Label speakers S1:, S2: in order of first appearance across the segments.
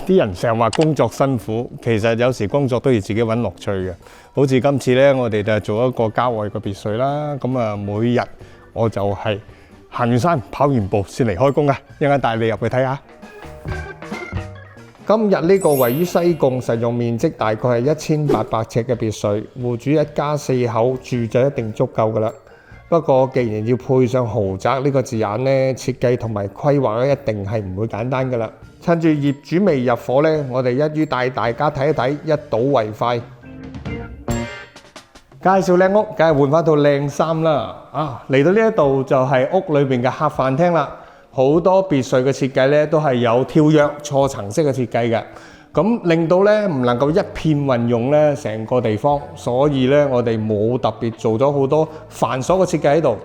S1: 啲人成日話工作辛苦，其實有時工作都要自己揾樂趣嘅。好似今次呢，我哋就做一個郊外嘅別墅啦。咁啊，每日我就係行完山、跑完步先嚟開工嘅。一陣間帶你入去睇下。今日呢個位於西貢，實用面積大概係1800尺嘅別墅，戶主一家4口住就一定足夠㗎啦。不過，既然要配上豪宅呢個字眼呢，設計同埋規劃咧一定係唔會簡單㗎啦。趁住業主未入伙呢，我哋一於帶大家睇一睇，一睹為快。介紹靚屋，梗係換翻套靚衫啦！嚟到呢一度就係屋裏邊嘅客飯廳啦。好多別墅嘅設計呢，都係有跳躍錯層式嘅設計嘅，咁令到呢唔能夠一片運用呢成個地方，所以呢，我哋冇特別做咗好多繁瑣嘅設計喺度。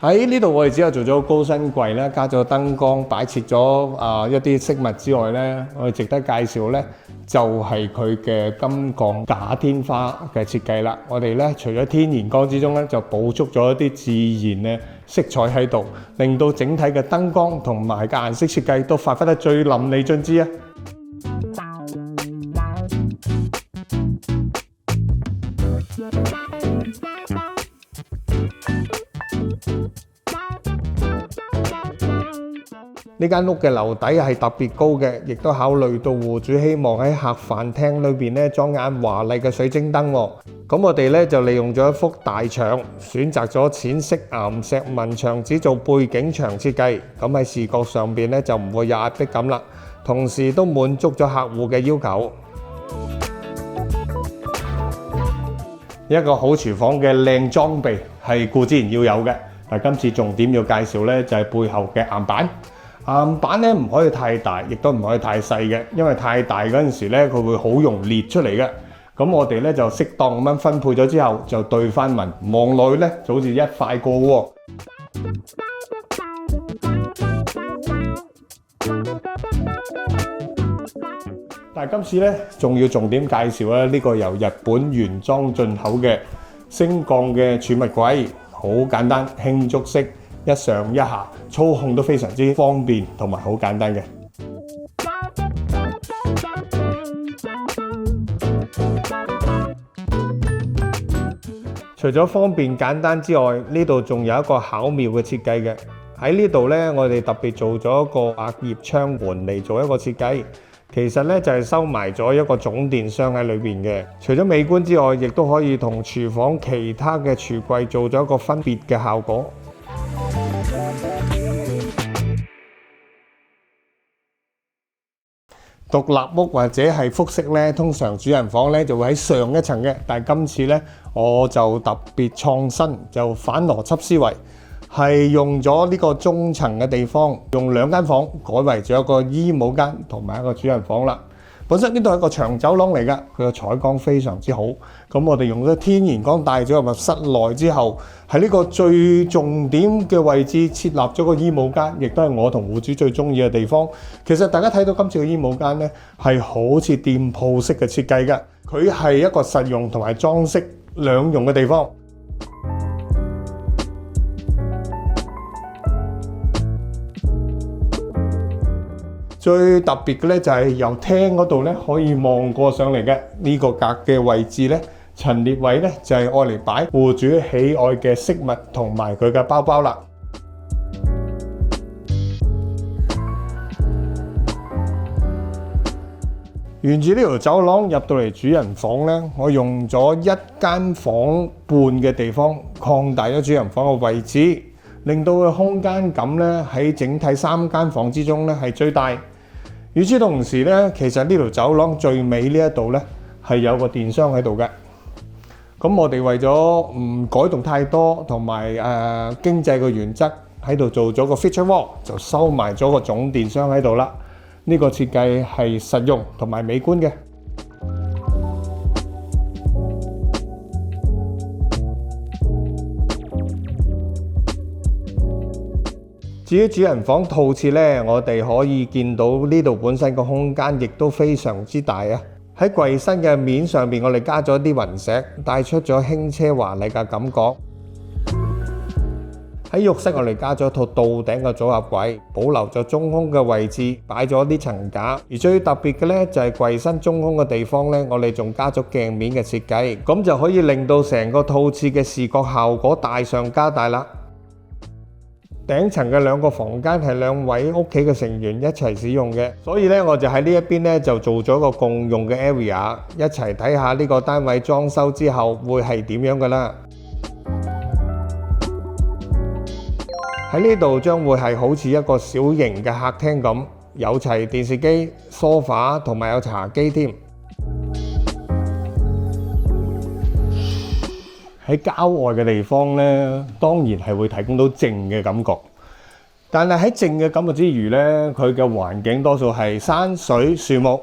S1: 喺呢度我哋只有做咗高身櫃啦，加咗燈光，擺設咗一啲飾物之外呢，我哋值得介紹呢就係佢嘅金鋼假天花嘅設計啦。我哋呢除咗天然光之中呢，就補足咗一啲自然嘅色彩喺度，令到整體嘅燈光同埋嘅顏色設計都發揮得最淋漓盡致啊！呢間屋嘅樓底係特別高嘅，亦都考慮到戶主希望喺客飯廳裏邊咧裝眼華麗嘅水晶燈。咁我哋咧就利用咗一幅大牆，選擇咗淺色岩石紋牆紙做背景牆設計。咁喺視覺上邊咧就唔會有壓迫感啦，同時都滿足咗客戶嘅要求。一個好廚房嘅靚裝備係固之然要有嘅，但今次重點要介紹咧就係背後嘅岩板。岩板咧唔可以太大，亦都唔可以太細嘅，因為太大嗰陣時咧佢會好容易裂出嚟嘅。咁我哋咧就適當咁樣分配咗之後，就對翻紋，望落去咧就好似一塊過喎。但係今次咧仲要重點介紹咧呢個由日本原裝進口嘅升降嘅儲物櫃，好簡單輕觸式。一上一下，操控都非常之方便同埋好簡單嘅。除咗方便簡單之外，呢度仲有一個巧妙嘅設計嘅。喺呢度呢，我哋特別做咗一個百葉窗門嚟做一個設計。其實呢，就係收埋咗一個總電箱喺裏邊嘅。除咗美觀之外，亦都可以同廚房其他嘅櫥櫃做咗一個分別嘅效果。獨立屋或者係複式呢，通常主人房呢就會喺上一層嘅，但係今次呢，我就特別創新，就反邏輯思維，係用咗呢個中層嘅地方，用2間房改為咗一個衣帽間同埋一個主人房啦。本身呢度係一個長走廊嚟㗎，佢個採光非常之好。咁我哋用咗天然光帶咗入室內之後，喺呢個最重點嘅位置設立咗個衣帽間，亦都係我同戶主最中意嘅地方。其實大家睇到今次嘅衣帽間呢，係好似店鋪式嘅設計㗎，佢係一個實用同埋裝飾兩用嘅地方。最特別嘅咧就係由廳嗰度咧可以望過上嚟嘅呢個格嘅位置咧，陳列位咧就係愛嚟擺戶主喜愛嘅飾物同埋佢嘅包包啦。沿住呢條走廊入到嚟主人房咧，我用咗1間房半嘅地方擴大咗主人房嘅位置，令到佢空間感咧喺整體3間房之中咧係最大。與此同時咧，其實呢條走廊最尾呢一度咧係有個電箱喺度嘅。咁我哋為咗唔改動太多，同埋經濟嘅原則喺度做咗個 feature wall，就收埋咗個總電箱喺度啦。呢個設計係實用同埋美觀嘅。至於主人房套廁呢，我哋可以見到呢度本身個空間亦都非常之大啊！喺櫃身嘅面上邊，我哋加咗啲雲石，帶出咗輕奢華麗嘅感覺。喺浴室我哋加咗套到頂嘅組合櫃，保留咗中空嘅位置，擺咗啲層架。而最特別嘅呢，就係櫃身中空嘅地方呢，我哋仲加咗鏡面嘅設計，咁就可以令到成個套廁嘅視覺效果大上加大啦。頂層嘅兩個房間係兩位屋企嘅成員一齊使用嘅，所以咧我就喺呢一邊咧就做咗個共用嘅 area， 一齊睇下呢個單位裝修之後會係點樣噶啦。喺呢度將會係好似一個小型嘅客廳咁，有齊電視機、梳化同埋有茶几添。喺郊外嘅地方呢，當然係會提供到靜嘅感覺。但係喺靜嘅感覺之餘呢，佢嘅環境多數係山水樹木，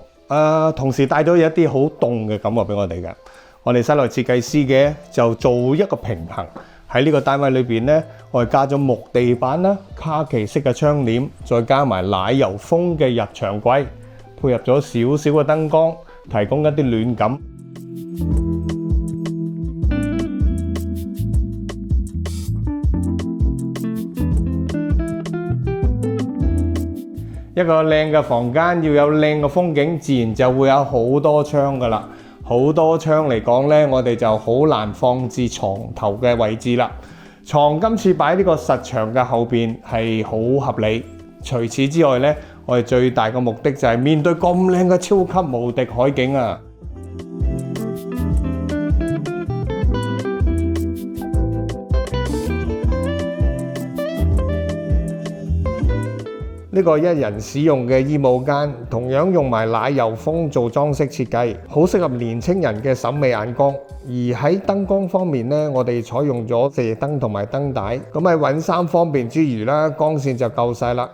S1: 同時帶咗一啲好凍嘅感覺俾我哋嘅。我哋室內設計師嘅就做一個平衡，喺呢個單位裏邊呢，我哋加咗木地板啦、卡其式嘅窗簾，再加埋奶油風嘅日牆櫃，配合咗少少嘅燈光，提供一啲暖感。一個靚嘅房間要有靚嘅風景，自然就會有好多窗噶啦。好多窗嚟講呢，我哋就好難放置床頭嘅位置啦。床今次擺呢個實牆嘅後邊係好合理。除此之外呢，我哋最大嘅目的就係面對咁靚嘅超級無敵海景啊！呢個一人使用嘅衣帽間，同樣用埋奶油風做裝飾設計，好適合年青人嘅審美眼光。而喺燈光方面呢，我哋採用咗射燈同埋燈帶，咁喺揾衫方便之餘啦，光線就夠晒啦。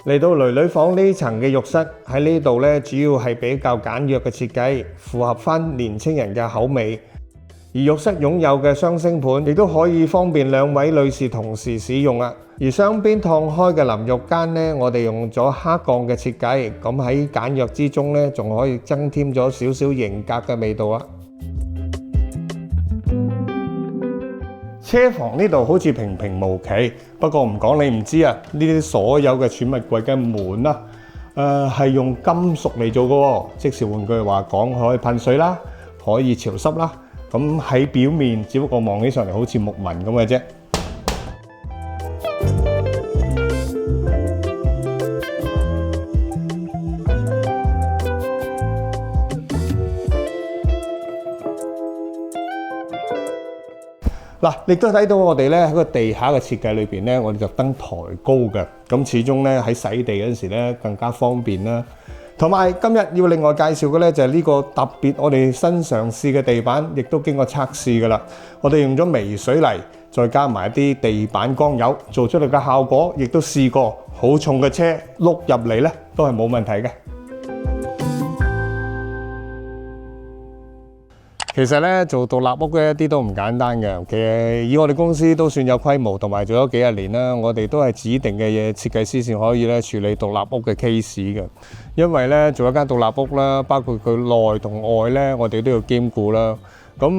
S1: 嚟到囡囡房呢層嘅浴室，喺呢度呢，主要係比較簡約嘅設計，符合翻年青人嘅口味。而浴室擁有嘅雙星盤，亦都可以方便兩位女士同時使用啊。而雙邊燙開嘅淋浴間呢，我哋用咗黑鋼嘅設計，咁喺簡約之中呢，仲可以增添咗少少型格嘅味道啊。車房呢度好似平平無奇，不過唔講你唔知啊。呢啲所有嘅儲物櫃嘅門啦，係用金屬嚟做嘅喎，即是換句話講，可以噴水啦，可以潮濕啦。咁喺表面，只不過望起上嚟好似木紋咁嘅啫。嗱，亦都睇到我哋咧喺個地下嘅設計裏邊咧，我哋特登抬高嘅，咁始終咧喺洗地嗰陣時咧更加方便啦。同埋今日要另外介紹嘅咧就係呢個特別我哋新嘗試嘅地板，亦都經過測試㗎啦。我哋用咗微水泥，再加埋一啲地板光油，做出嚟嘅效果，亦都試過好重嘅車碌入嚟咧都係冇問題嘅。其實咧做獨立屋嘅一啲都唔簡單嘅。其實以我哋公司都算有規模，同埋做咗幾十年啦，我哋都係指定嘅嘢設計師先可以咧處理獨立屋嘅 case 嘅。因為咧做一間獨立屋啦，包括佢內同外咧，我哋都要兼顧啦。咁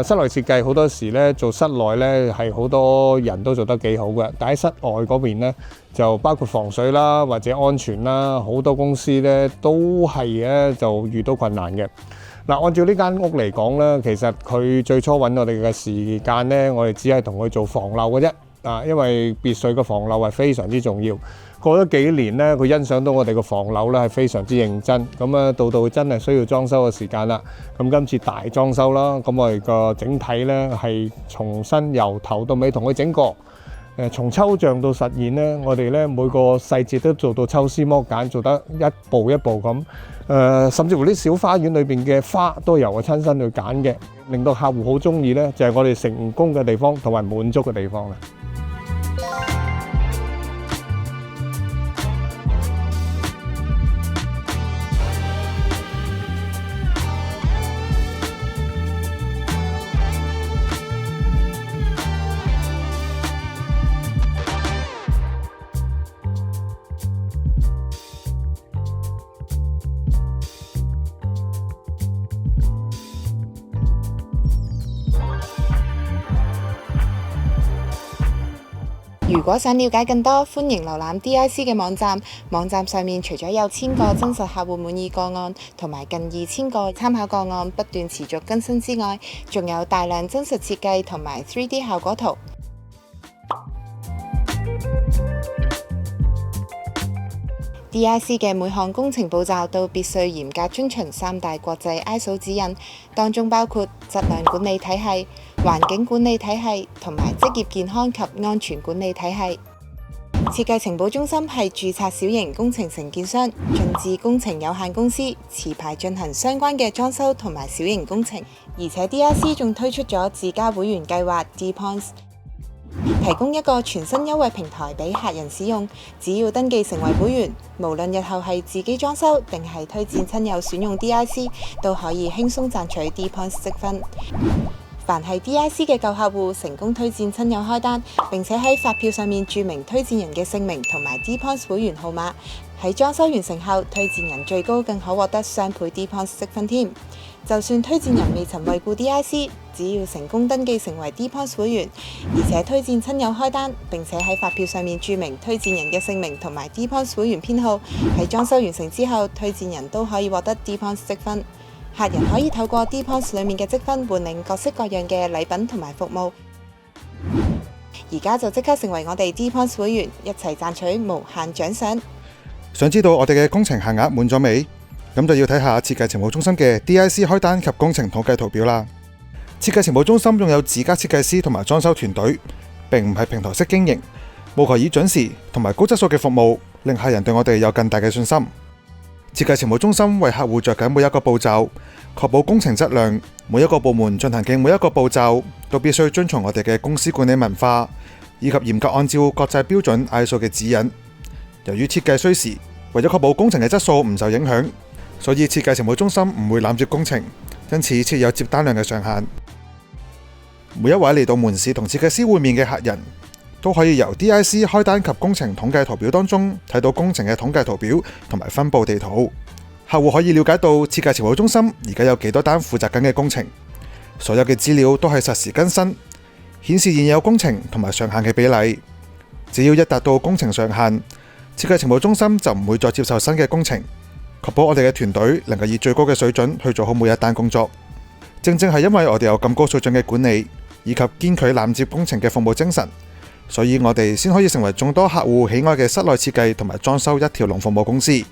S1: 室內設計好多時咧做室內咧係好多人都做得幾好嘅，但喺室外嗰邊咧就包括防水啦或者安全啦，好多公司咧都係咧就遇到困難嘅。嗱，按照呢間屋嚟講咧，其實佢最初揾我哋嘅時間咧，我哋只係同佢做防漏嘅啫。因為別墅嘅防漏係非常之重要。過咗幾年咧，佢欣賞到我哋嘅防漏咧係非常之認真。咁到真係需要裝修嘅時間啦。咁今次大裝修啦，咁我哋個整體咧係重新由頭到尾同佢整過。從抽象到實現咧，我哋咧每個細節都做到抽絲剝繭，做得一步一步咁。甚至乎啲小花園裏邊嘅花都由我親身去揀嘅，令到客戶好中意咧，就係我哋成功嘅地方同埋滿足嘅地方啦。
S2: 如果想了解更多，歡迎瀏覽 DIC 嘅網站。網站上面除咗有1000個真實客戶滿意個案，同埋近2000個參考個案不斷持續更新之外，仲有大量真實設計同埋 3D 效果圖。DIC 嘅每項工程步驟都必須嚴格遵循3大國際 ISO 指引，當中包括質量管理體系、環境管理體系同埋職業健康及安全管理體系。設計情報中心係註冊小型工程承建商進智工程有限公司，持牌進行相關嘅裝修同埋小型工程，而且 DIC 仲推出咗自家會員計劃 DPoints，提供一個全新優惠平台俾客人使用，只要登記成為會員，無論日後係自己裝修定係推薦親友選用 DIC， 都可以輕鬆賺取 DPoints 積分。凡係 DIC 嘅舊客戶成功推薦親友開單，並且喺發票上面註明推薦人嘅姓名同埋 DPoints 會員號碼，喺裝修完成後，推薦人最高更可獲得雙倍 DPoints 積分添。就算推薦人未曾惠顧 DIC， 只要成功登記成為 DPoints 會員，而且推薦親友開單，並且喺發票上面註明推薦人嘅姓名同埋 DPoints 會員編號，喺裝修完成之後，推薦人都可以獲得 DPoints 積分。客人可以透過 DPoints 裡面嘅積分換領各式各樣嘅禮品同埋服務。而家就即刻成為我哋 DPoints 會員，一齊賺取無限獎賞。
S3: 想知道我哋嘅工程限額滿咗未？咁就要睇下設計情報中心嘅 DIC 開單及工程統計圖表啦。設計情報中心擁有自家設計師同埋裝修團隊，並唔係平台式經營，務求以準時同埋高質素嘅服務，令客人對我哋有更大嘅信心。設計情報中心為客戶着緊每一個步驟，確保工程質量。每一個部門進行嘅每一個步驟都必須遵從我哋嘅公司管理文化，以及嚴格按照國際標準 ISO 嘅指引。由於設計需時，為咗確保工程嘅質素唔受影響，所以設計情報中心唔會攬接工程，因此設有接單量嘅上限。每一位嚟到門市同設計師會面嘅客人，都可以由 DIC 開單及工程統計圖表當中睇到工程嘅統計圖表同埋分佈地圖。客戶可以了解到設計情報中心而家有幾多單負責緊嘅工程，所有嘅資料都係實時更新，顯示現有工程同埋上限嘅比例。只要一達到工程上限，設計情報中心就唔會再接受新嘅工程，確保我哋嘅團隊能夠以最高嘅水準去做好每一單工作。正正係因為我哋有咁高水準嘅管理，以及堅拒攬接工程嘅服務精神，所以我哋先可以成為眾多客戶喜愛嘅室內設計同埋裝修一條龍服務公司。